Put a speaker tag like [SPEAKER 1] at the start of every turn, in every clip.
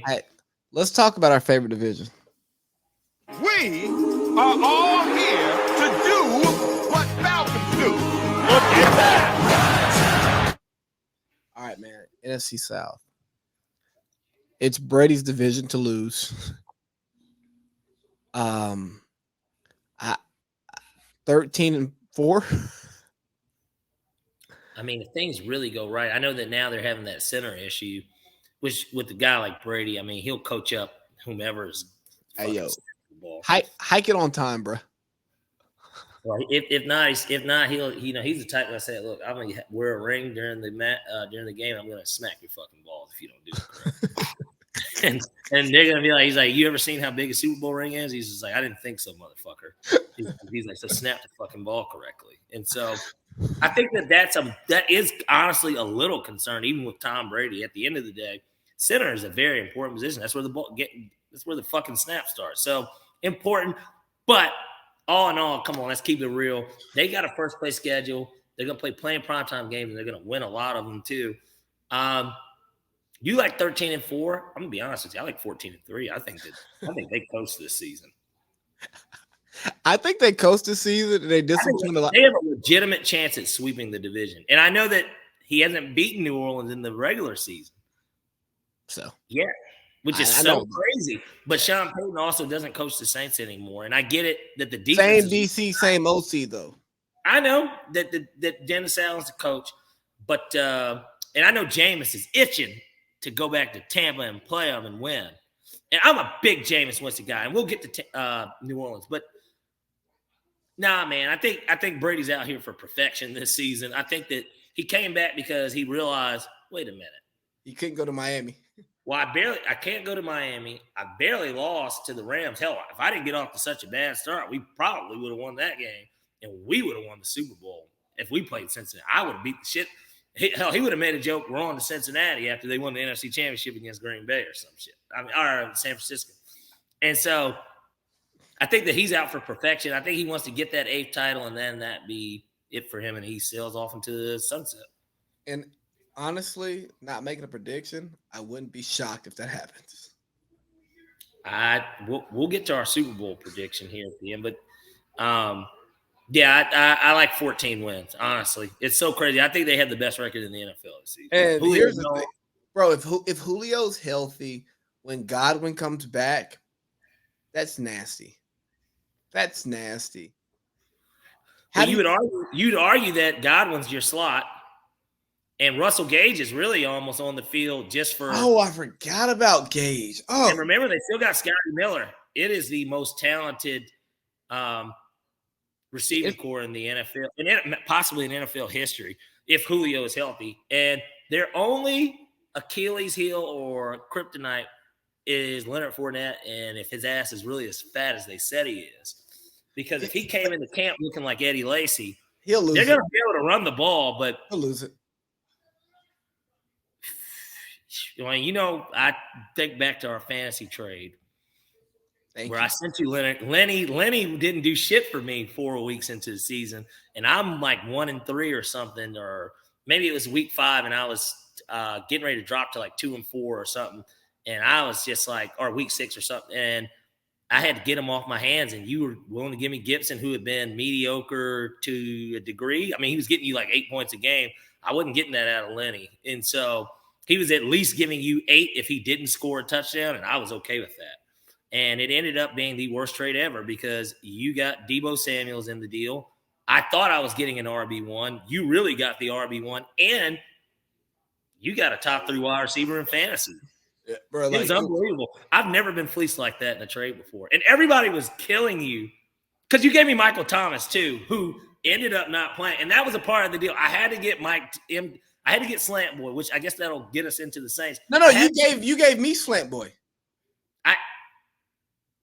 [SPEAKER 1] right, let's talk about our favorite division.
[SPEAKER 2] We are all here to do what Falcons do.
[SPEAKER 3] Look at that.
[SPEAKER 1] All right, man. NFC South. It's Brady's division to lose. I 13-4.
[SPEAKER 3] I mean, if things really go right, I know that now they're having that center issue, which with a guy like Brady, I mean, he'll coach up whomever's
[SPEAKER 1] Hey, yo.
[SPEAKER 3] the ball.
[SPEAKER 1] Hike it on time, bro.
[SPEAKER 3] Well, if not, he'll he's the type that say, look, I'm gonna wear a ring during the game. I'm gonna smack your fucking balls if you don't do it correctly. and they're gonna be like, he's like, you ever seen how big a Super Bowl ring is? He's just like, I didn't think so, motherfucker. He's like, so snap the fucking ball correctly. And so I think that is honestly a little concern, even with Tom Brady. At the end of the day, center is a very important position. That's where that's where the fucking snap starts. So important, but all in all, come on, let's keep it real. They got a first place schedule. They're gonna play plenty of primetime games, and they're gonna win a lot of them too. You like 13-4? I'm gonna be honest with you. I like 14-3. I think they coast this season.
[SPEAKER 1] I think they coast this season. They discipline a lot.
[SPEAKER 3] They have a legitimate chance at sweeping the division, and I know that he hasn't beaten New Orleans in the regular season.
[SPEAKER 1] So
[SPEAKER 3] yeah. Which is so crazy. But Sean Payton also doesn't coach the Saints anymore. And I get it that the defense
[SPEAKER 1] same DC, same OC, though.
[SPEAKER 3] I know that Dennis Allen's the coach. But and I know Jameis is itching to go back to Tampa and play them and win. And I'm a big Jameis Winston guy. And we'll get to New Orleans. But nah, man, I think Brady's out here for perfection this season. I think that he came back because he realized, wait a minute.
[SPEAKER 1] He couldn't go to Miami.
[SPEAKER 3] Well, I can't go to Miami. I barely lost to the Rams. Hell, if I didn't get off to such a bad start, we probably would have won that game, and we would have won the Super Bowl if we played Cincinnati. I would have beat the shit. Hell, he would have made a joke. We're on to Cincinnati after they won the NFC Championship against Green Bay or some shit. Or San Francisco. And so I think that he's out for perfection. I think he wants to get that 8th title, and then that be it for him, and he sails off into the sunset.
[SPEAKER 1] And honestly, not making a prediction, I wouldn't be shocked if that happens.
[SPEAKER 3] We'll get to our Super Bowl prediction here at the end, but yeah, I like 14 wins. Honestly, it's so crazy. I think they have the best record in the NFL this season.
[SPEAKER 1] And here's the thing, bro. If Julio's healthy, when Godwin comes back, that's nasty. That's nasty.
[SPEAKER 3] Well, you'd argue that Godwin's your slot. And Russell Gage is really almost on the field just for.
[SPEAKER 1] Oh, I forgot about Gage. Oh,
[SPEAKER 3] and remember, they still got Scotty Miller. It is the most talented receiving core in the NFL, and possibly in NFL history, if Julio is healthy. And their only Achilles heel or kryptonite is Leonard Fournette, and if his ass is really as fat as they said he is. Because if he came into camp looking like Eddie Lacy,
[SPEAKER 1] he'll lose.
[SPEAKER 3] They're going to be able to run the ball, but
[SPEAKER 1] he'll lose it.
[SPEAKER 3] Well, I think back to our fantasy trade where I sent you Leonard. Lenny didn't do shit for me 4 weeks into the season, and I'm like 1-3 or something, or maybe it was week 5, and I was getting ready to drop to like 2-4 or something, and I was just like, or week 6 or something, and I had to get him off my hands, and you were willing to give me Gibson, who had been mediocre to a degree. I mean, he was getting you like 8 points a game. I wasn't getting that out of Lenny, and so he was at least giving you 8 if he didn't score a touchdown, and I was okay with that. And it ended up being the worst trade ever because you got Deebo Samuels in the deal. I thought I was getting an RB1. You really got the RB1, and you got a top 3 wide receiver in fantasy.
[SPEAKER 1] Yeah, bro,
[SPEAKER 3] it was unbelievable. I've never been fleeced like that in a trade before. And everybody was killing you because you gave me Michael Thomas, too, who ended up not playing. And that was a part of the deal. I had to get I had to get Slant Boy, which I guess that'll get us into the Saints.
[SPEAKER 1] No, you gave me Slant Boy.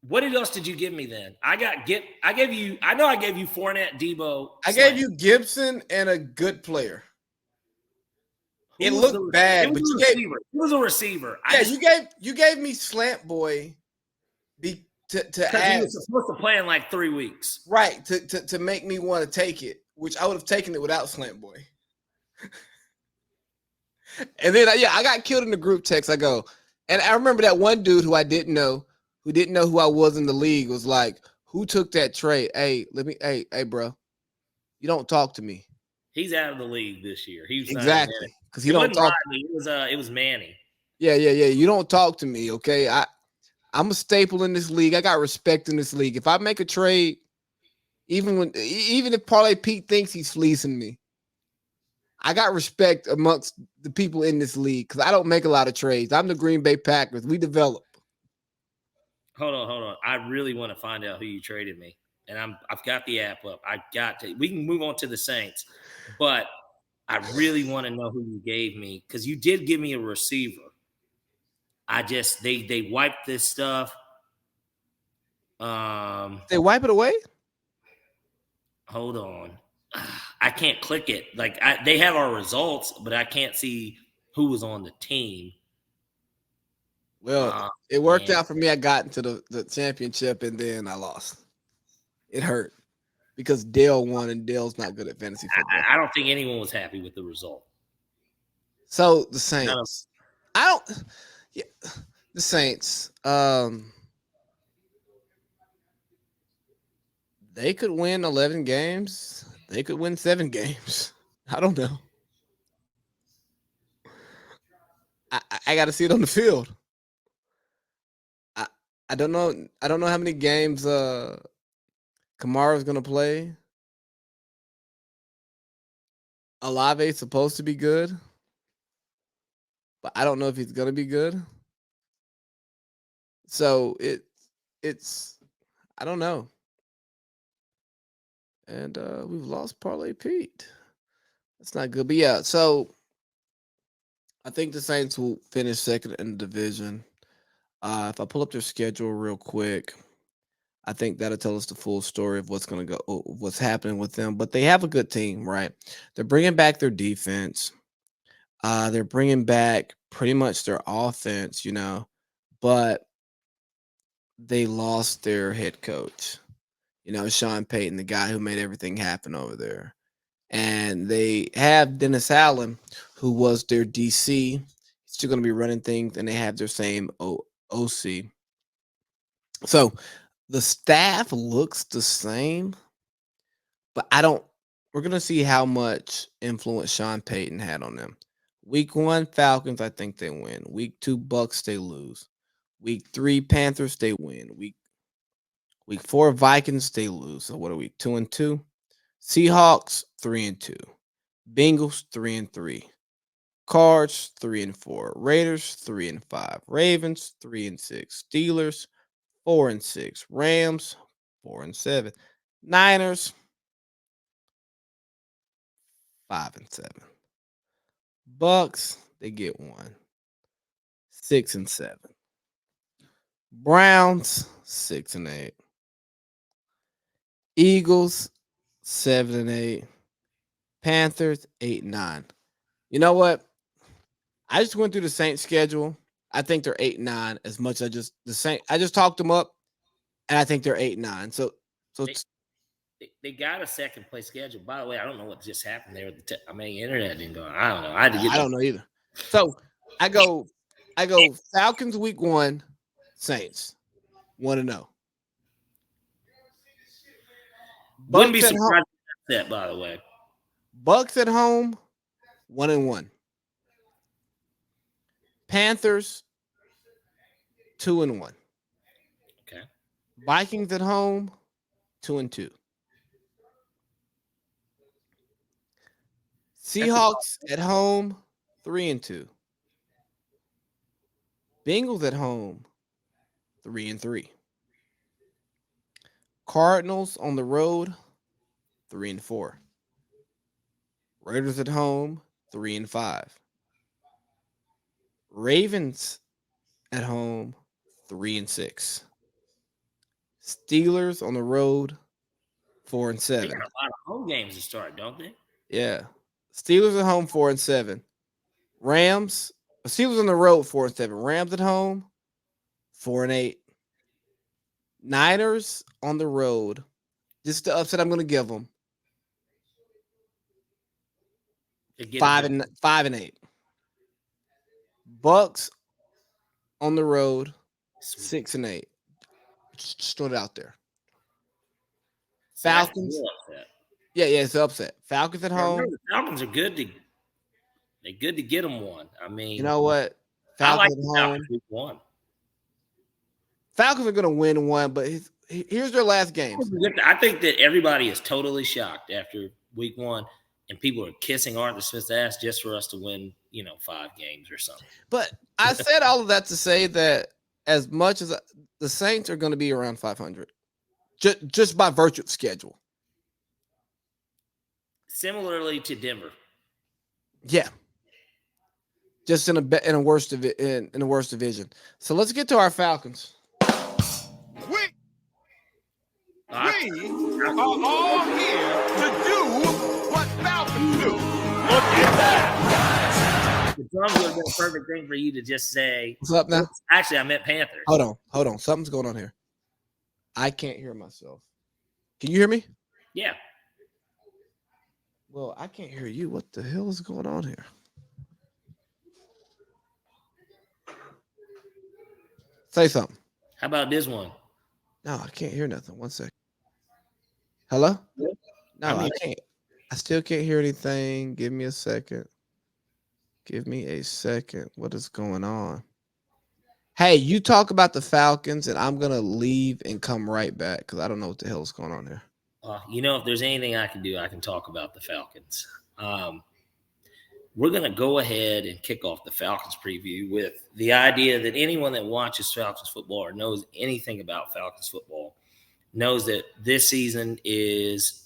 [SPEAKER 3] What else did you give me then? I gave you Fournette, Deebo.
[SPEAKER 1] I gave you Gibson and a good player. It looked bad, but you gave.
[SPEAKER 3] It was a receiver.
[SPEAKER 1] Yeah, you gave me Slant Boy. To add,
[SPEAKER 3] he was supposed to play in like 3 weeks,
[SPEAKER 1] right? To make me want to take it, which I would have taken it without Slant Boy. And then I got killed in the group text. I go, And I remember that one dude who didn't know who I was in the league, was like, "Who took that trade? Hey, hey, bro, you don't talk to me."
[SPEAKER 3] He's out of the league this year. He was not even in it.
[SPEAKER 1] Exactly, because he
[SPEAKER 3] It
[SPEAKER 1] don't
[SPEAKER 3] wasn't
[SPEAKER 1] talk.
[SPEAKER 3] Riley. It was Manny.
[SPEAKER 1] Yeah. You don't talk to me, okay? I'm a staple in this league. I got respect in this league. If I make a trade, even if Parlay Pete thinks he's fleecing me, I got respect amongst the people in this league because I don't make a lot of trades. I'm the Green Bay Packers. We develop.
[SPEAKER 3] Hold on. I really want to find out who you traded me, and I've got the app up. I got to. We can move on to the Saints, but I really want to know who you gave me because you did give me a receiver. I just they wiped this stuff.
[SPEAKER 1] They wipe it away.
[SPEAKER 3] Hold on. I can't click it. Like they have our results, but I can't see who was on the team.
[SPEAKER 1] Well, it worked out for me. I got into the championship and then I lost. It hurt because Dale won and Dale's not good at fantasy football.
[SPEAKER 3] I don't think anyone was happy with the result.
[SPEAKER 1] So the Saints, the Saints, they could win 11 games. They could win 7 games. I don't know. I got to see it on the field. I don't know. I don't know how many games Kamara's going to play. Olave's supposed to be good, but I don't know if he's going to be good. So it's I don't know. And we've lost Parlay Pete. That's not good. But yeah, so I think the Saints will finish second in the division. If I pull up their schedule real quick, I think that'll tell us the full story of what's happening with them. But they have a good team, right? They're bringing back their defense. They're bringing back pretty much their offense, but they lost their head coach. Sean Payton, the guy who made everything happen over there. And they have Dennis Allen, who was their DC. He's still going to be running things, and they have their same OC. So the staff looks the same, but we're going to see how much influence Sean Payton had on them. Week 1, Falcons, I think they win. Week 2, Bucks, they lose. Week 3, Panthers, they win. Week 4, Vikings, they lose. So what are we? 2-2. Seahawks, 3-2. Bengals, 3-3. Cards, 3-4. Raiders, 3-5. Ravens, 3-6. Steelers, 4-6. Rams, 4-7. Niners, 5-7. Bucks, they get 1. 6-7. Browns, 6-8. Eagles, 7-8. Panthers, 8-9. You know what? I just went through the Saints schedule. I think they're 8-9. As much as I just talked them up, and I think they're 8-9. So
[SPEAKER 3] they got a second place schedule. By the way, I don't know what just happened there. Internet didn't go. I don't know. I
[SPEAKER 1] don't know either. So I go Falcons week 1, Saints 1-0.
[SPEAKER 3] Wouldn't be surprised that, by the way.
[SPEAKER 1] Bucks at home, 1-1. Panthers, 2-1.
[SPEAKER 3] Okay.
[SPEAKER 1] Vikings at home, 2-2. Seahawks at home, 3-2. Bengals at home, 3-3. Cardinals on the road, 3-4. Raiders at home, 3-5. Ravens at home, 3-6. Steelers on the road, 4-7.
[SPEAKER 3] They got a lot of home games to start, don't they?
[SPEAKER 1] Yeah. Steelers at home, 4-7. Steelers on the road, 4-7. Rams at home, 4-8. Niners on the road. This is the upset I'm going to give them. 5-8. Bucks on the road,
[SPEAKER 3] Sweet.
[SPEAKER 1] 6-8. Just throw it out there.
[SPEAKER 3] So that's the
[SPEAKER 1] Falcons.
[SPEAKER 3] real upset.
[SPEAKER 1] Yeah, it's an upset. Falcons at
[SPEAKER 3] Now, remember,
[SPEAKER 1] home.
[SPEAKER 3] the Falcons are good to get them one. I mean,
[SPEAKER 1] You know what?
[SPEAKER 3] I like
[SPEAKER 1] Falcons
[SPEAKER 3] the
[SPEAKER 1] at
[SPEAKER 3] Falcons
[SPEAKER 1] home.
[SPEAKER 3] week one.
[SPEAKER 1] Falcons are going to win one, but here's their last games.
[SPEAKER 3] I think that everybody is totally shocked after week one, and people are kissing Arthur Smith's ass just for us to win, 5 games or something.
[SPEAKER 1] But I said all of that to say that as much as the Saints are going to be around 500, just by virtue of schedule.
[SPEAKER 3] Similarly to Denver.
[SPEAKER 1] Yeah. Just in a worse division. So let's get to our Falcons.
[SPEAKER 2] We are all here to do what Falcons do. Look at that.
[SPEAKER 3] The drums would have been a perfect thing for you to just say.
[SPEAKER 1] What's up now?
[SPEAKER 3] Actually, I meant Panthers.
[SPEAKER 1] Hold on. Something's going on here. I can't hear myself. Can you hear me?
[SPEAKER 3] Yeah.
[SPEAKER 1] Well, I can't hear you. What the hell is going on here? Say something.
[SPEAKER 3] How about this one?
[SPEAKER 1] No, I can't hear nothing. 1 second. Hello? No, I can't. I still can't hear anything. Give me a second. What is going on? Hey, you talk about the Falcons, and I'm going to leave and come right back because I don't know what the hell is going on here.
[SPEAKER 3] If there's anything I can do, I can talk about the Falcons. We're going to go ahead and kick off the Falcons preview with the idea that anyone that watches Falcons football or knows anything about Falcons football knows that this season is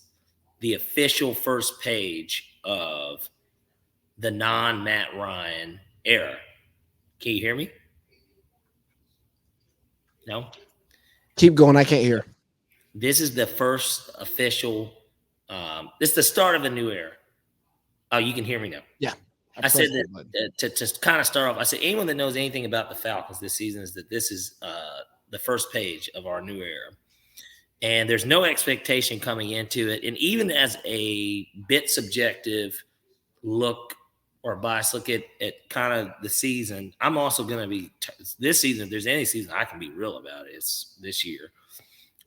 [SPEAKER 3] the official first page of the non-Matt Ryan era. Can you hear me? No?
[SPEAKER 1] Keep going. I can't hear.
[SPEAKER 3] This is the first official this is the start of a new era. Oh, you can hear me now.
[SPEAKER 1] Yeah.
[SPEAKER 3] I said that to kind of start off, I said anyone that knows anything about the Falcons this season is that this is the first page of our new era. And there's no expectation coming into it. And even as a bit subjective look or bias look at kind of the season, I'm also going to be this season, if there's any season I can be real about it, it's this year.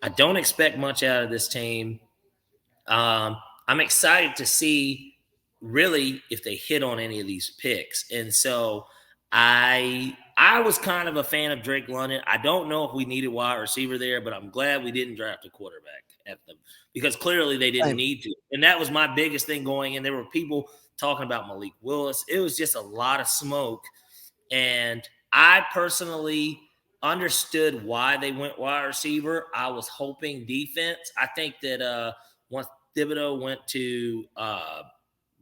[SPEAKER 3] I don't expect much out of this team. I'm excited to see really if they hit on any of these picks. And so I was kind of a fan of Drake London. I don't know if we needed wide receiver there, but I'm glad we didn't draft a quarterback at them because clearly they didn't need to. And that was my biggest thing going in. There were people talking about Malik Willis. It was just a lot of smoke. And I personally understood why they went wide receiver. I was hoping defense. I think that once Thibodeau went to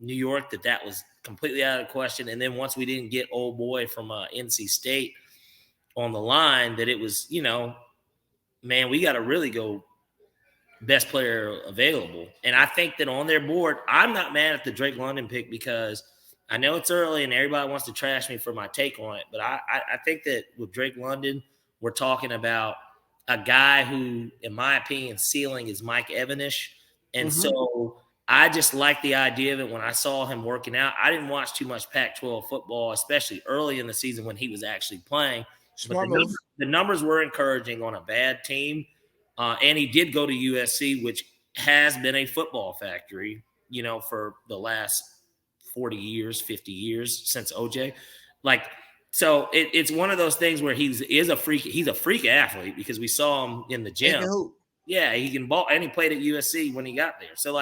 [SPEAKER 3] New York, that was completely out of the question. And then once we didn't get old boy from NC State on the line, that it was, man, we got to really go best player available. And I think that on their board, I'm not mad at the Drake London pick because I know it's early and everybody wants to trash me for my take on it. But I think that with Drake London, we're talking about a guy who, in my opinion, ceiling is Mike Evanish. And so I just like the idea of it when I saw him working out. I didn't watch too much Pac-12 football, especially early in the season when he was actually playing. But the numbers were encouraging on a bad team. And he did go to USC, which has been a football factory, for the last 40 years, 50 years since OJ. So it's one of those things where he's a freak athlete because we saw him in the gym. Yeah, he can ball, and he played at USC when he got there. So,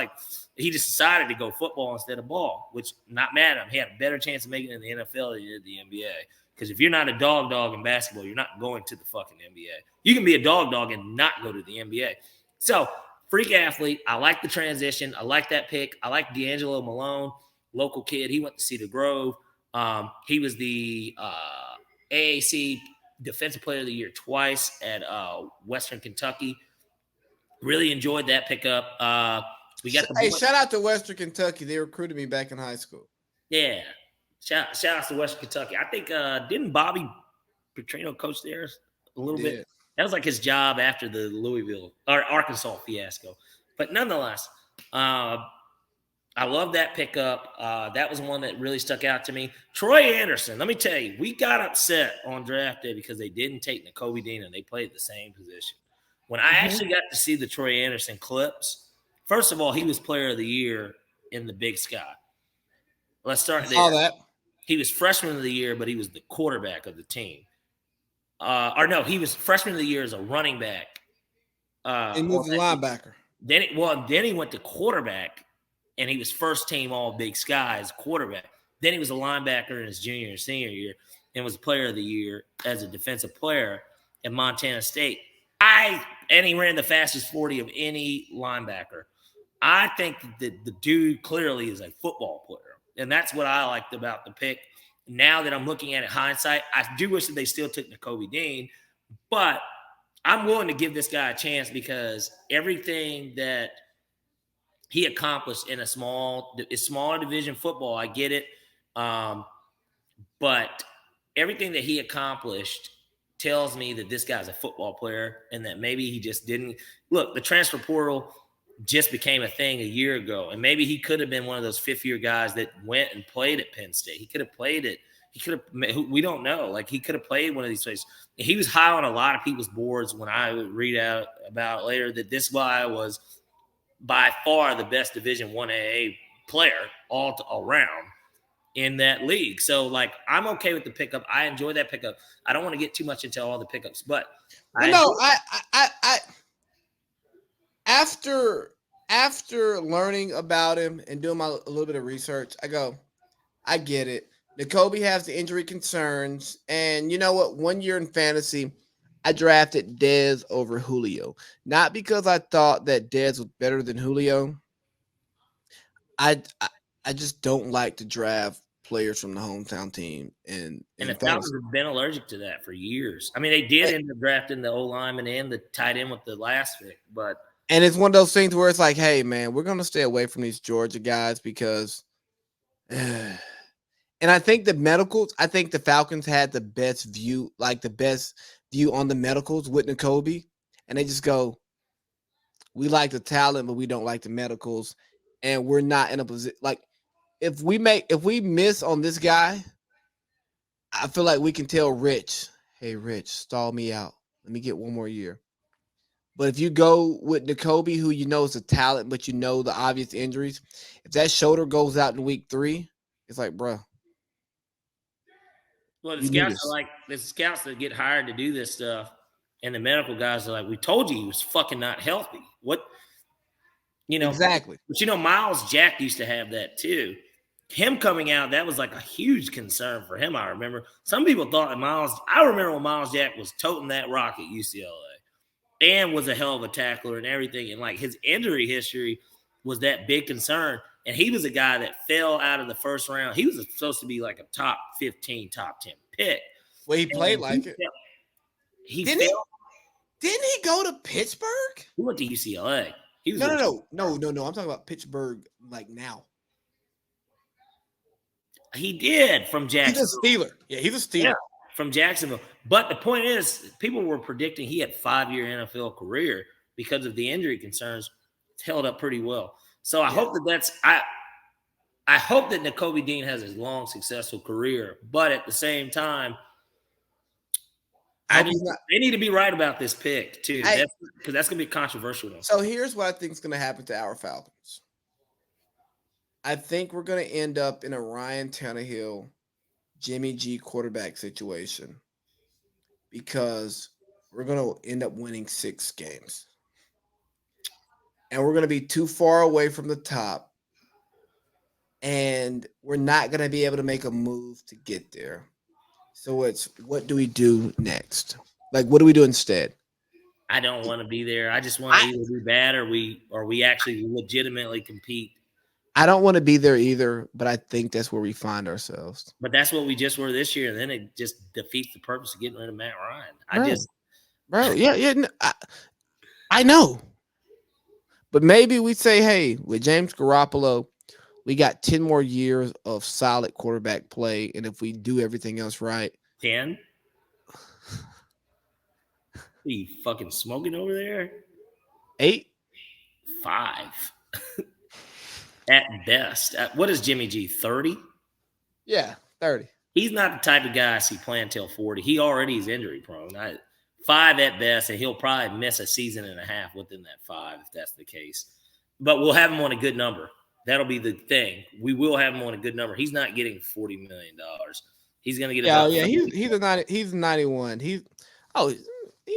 [SPEAKER 3] he just decided to go football instead of ball, which not mad at him. He had a better chance of making it in the NFL than he did the NBA. Because if you're not a dog in basketball, you're not going to the fucking NBA. You can be a dog and not go to the NBA. So, freak athlete. I like the transition. I like that pick. I like D'Angelo Malone, local kid. He went to Cedar Grove. He was the AAC Defensive Player of the Year twice at Western Kentucky. Really enjoyed that pickup.
[SPEAKER 1] Shout out to Western Kentucky. They recruited me back in high school.
[SPEAKER 3] Yeah. Shout out to Western Kentucky. I think didn't Bobby Petrino coach there a little bit? That was like his job after the Louisville or Arkansas fiasco. But nonetheless, I I love that pickup. That was one that really stuck out to me. Troy Anderson, let me tell you, we got upset on draft day because they didn't take Nakobe Dean and they played the same position. When I actually got to see the Troy Anderson clips, first of all, he was player of the year in the Big Sky. Let's start there.
[SPEAKER 1] All that.
[SPEAKER 3] He was freshman of the year, but he was the quarterback of the team. No, he was freshman of the year as a running back.
[SPEAKER 1] He moved to linebacker.
[SPEAKER 3] Then he went to quarterback, and he was first team All Big Sky as quarterback. Then he was a linebacker in his junior and senior year, and was player of the year as a defensive player at Montana State. And he ran the fastest 40 of any linebacker. I think that the dude clearly is a football player, and that's what I liked about the pick. Now that I'm looking at it hindsight, I do wish that they still took Nakobe Dean, but I'm willing to give this guy a chance because everything that he accomplished in smaller division football, I get it. But everything that he accomplished tells me that this guy's a football player and that maybe he just didn't look. The transfer portal just became a thing a year ago, and maybe he could have been one of those fifth-year guys that went and played at Penn State. He could have played it. He could have. We don't know. Like he could have played one of these places. He was high on a lot of people's boards when I would read out about later that this guy was by far the best Division 1AA player all around in that league. So, like, I'm okay with the pickup. I enjoy that pickup. I don't want to get too much into all the pickups, but
[SPEAKER 1] after learning about him and doing a little bit of research, I get it. Nakobe has the injury concerns, and you know what? 1 year in fantasy, I drafted Dez over Julio, not because I thought that Dez was better than Julio. I just don't like to draft players from the hometown team, and
[SPEAKER 3] the Falcons have been allergic to that for years. I mean, they did end up drafting the O-lineman and the tight end with the last pick, but
[SPEAKER 1] it's one of those things where it's like, hey, man, we're gonna stay away from these Georgia guys because. And I think the Falcons had the best view on the medicals with Nakobe. And they just go, we like the talent, but we don't like the medicals. And we're not in a position. Like, if we miss on this guy, I feel like we can tell Rich, hey, Rich, stall me out. Let me get one more year. But if you go with Nakobe, who you know is a talent, but you know the obvious injuries, if that shoulder goes out in week 3, it's like, bro.
[SPEAKER 3] Well, the scouts that get hired to do this stuff, and the medical guys are like, we told you he was fucking not healthy. What,
[SPEAKER 1] exactly.
[SPEAKER 3] But Miles Jack used to have that too. Him coming out, that was like a huge concern for him. I remember some people thought that I remember when Miles Jack was toting that rock at UCLA and was a hell of a tackler and everything. And like his injury history was that big concern. And he was a guy that fell out of the first round. He was supposed to be like a top 15, top 10 pick.
[SPEAKER 1] Well, he played like it. Didn't he go to Pittsburgh?
[SPEAKER 3] He went to UCLA.
[SPEAKER 1] No. I'm talking about Pittsburgh like now.
[SPEAKER 3] He did from Jacksonville.
[SPEAKER 1] He's a Steeler. Yeah, he's a Steeler.
[SPEAKER 3] Yeah, from Jacksonville. But the point is, people were predicting he had a 5-year NFL career because of the injury concerns. It's held up pretty well. So I hope I hope that Nakobe Dean has a long, successful career. But at the same time, they need to be right about this pick too, because that's going to be controversial.
[SPEAKER 1] So here's what I think is going to happen to our Falcons. I think we're going to end up in a Ryan Tannehill, Jimmy G quarterback situation because we're going to end up winning 6 games. And we're going to be too far away from the top. And we're not going to be able to make a move to get there. So it's, what do we do next? Like, what do we do instead?
[SPEAKER 3] I don't want to be there. I just want to either do bad or we actually legitimately compete.
[SPEAKER 1] I don't want to be there either, but I think that's where we find ourselves.
[SPEAKER 3] But that's what we just were this year, and then it just defeats the purpose of getting rid of Matt Ryan.
[SPEAKER 1] I know. But maybe we say, hey, with James Garoppolo, we got 10 more years of solid quarterback play, and if we do everything else right.
[SPEAKER 3] 10? Are you fucking smoking over there?
[SPEAKER 1] 8?
[SPEAKER 3] 5. At best. What is Jimmy G, 30?
[SPEAKER 1] Yeah, 30.
[SPEAKER 3] He's not the type of guy I see playing till 40. He already is injury prone. 5 at best, and he'll probably miss a season and a half within that 5 if that's the case. But we'll have him on a good number. That'll be the thing. We will have him on a good number. He's not getting $40 million. He's going to get about.
[SPEAKER 1] Yeah. He's 91. He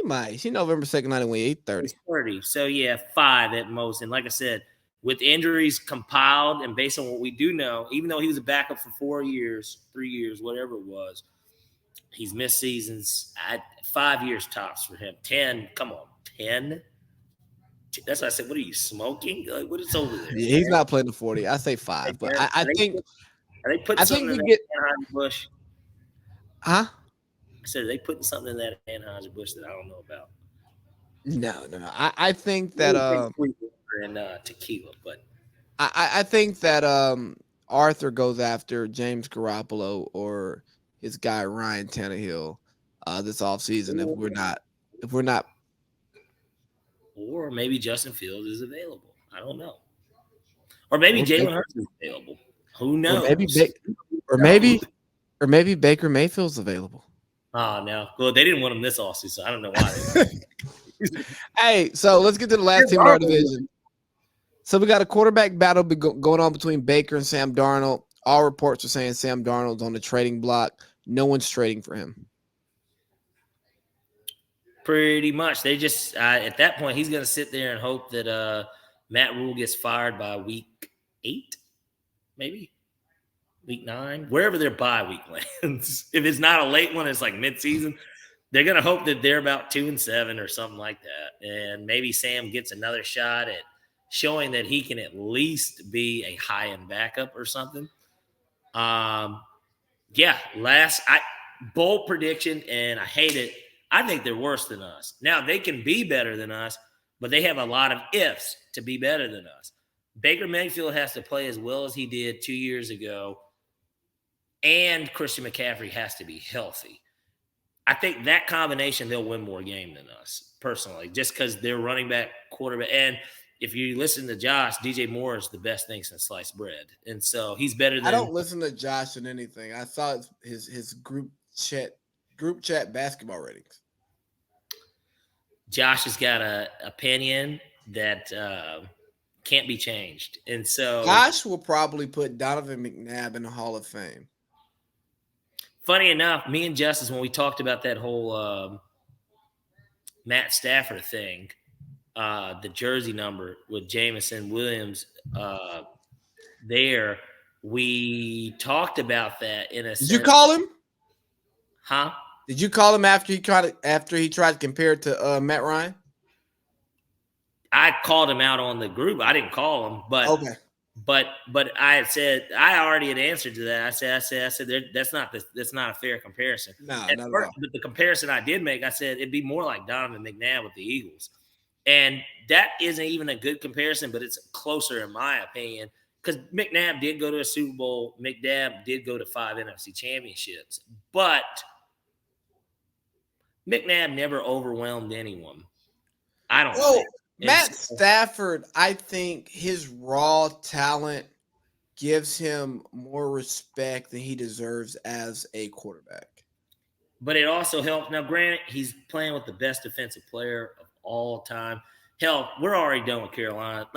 [SPEAKER 1] might. He's November 2nd, 91. He's 30.
[SPEAKER 3] He's 30. So yeah, 5 at most. And like I said, with injuries compiled and based on what we do know, even though he was a backup for 4 years, 3 years, whatever it was, he's missed seasons. 5 years tops for him. 10. Come on, 10. That's why I said, what are you smoking? Like, what is over there?
[SPEAKER 1] Yeah, he's not playing the 40. I say 5, but I think.
[SPEAKER 3] Are they putting something in that Anheuser-Busch?
[SPEAKER 1] Huh?
[SPEAKER 3] I said, are they putting something in that Anheuser-Busch that I don't know about?
[SPEAKER 1] No. I think that
[SPEAKER 3] and tequila, but
[SPEAKER 1] I think that Arthur goes after James Garoppolo or his guy Ryan Tannehill this offseason if we're not,
[SPEAKER 3] or maybe Justin Fields is available. I don't know, or maybe Jalen Hurts is available. Who knows?
[SPEAKER 1] Or maybe Baker Mayfield's available.
[SPEAKER 3] Oh no! Well, they didn't want him this offseason, so I don't know why.
[SPEAKER 1] Hey, so let's get to the last team in our division. So we got a quarterback battle going on between Baker and Sam Darnold. All reports are saying Sam Darnold's on the trading block. No one's trading for him.
[SPEAKER 3] Pretty much. They just at that point, he's going to sit there and hope that Matt Rule gets fired by week 8, maybe week 9, wherever their bye week lands. If it's not a late one, it's like midseason. They're going to hope that they're about 2-7 or something like that. And maybe Sam gets another shot at showing that he can at least be a high-end backup or something. Bold prediction, and I hate it. I think they're worse than us. Now, they can be better than us, but they have a lot of ifs to be better than us. Baker Mayfield has to play as well as he did 2 years ago, and Christian McCaffrey has to be healthy. I think that combination, they'll win more game than us, personally, just because they're running back, quarterback. And if you listen to Josh, DJ Moore is the best thing since sliced bread. And so he's better than –
[SPEAKER 1] I don't listen to Josh in anything. I saw his group chat basketball ratings.
[SPEAKER 3] Josh has got an opinion that can't be changed. And so –
[SPEAKER 1] Josh will probably put Donovan McNabb in the Hall of Fame.
[SPEAKER 3] Funny enough, me and Justice, when we talked about that whole Matt Stafford thing, the jersey number with Jameson Williams there, we talked about that in a sense.
[SPEAKER 1] Did you call him?
[SPEAKER 3] Huh?
[SPEAKER 1] Did you call him after he tried to compare it to Matt Ryan?
[SPEAKER 3] I called him out on the group. I didn't call him, but
[SPEAKER 1] okay.
[SPEAKER 3] But I had said I already had answered to that. I said that's not a fair comparison.
[SPEAKER 1] No, not at all.
[SPEAKER 3] But the comparison I did make, I said it'd be more like Donovan McNabb with the Eagles, and that isn't even a good comparison, but it's closer in my opinion because McNabb did go to a Super Bowl. McNabb did go to 5 NFC championships, but McNabb never overwhelmed anyone. I don't think.
[SPEAKER 1] Matt Stafford, I think his raw talent gives him more respect than he deserves as a quarterback.
[SPEAKER 3] But it also helps. Now, granted, he's playing with the best defensive player of all time. Hell, we're already done with Carolina.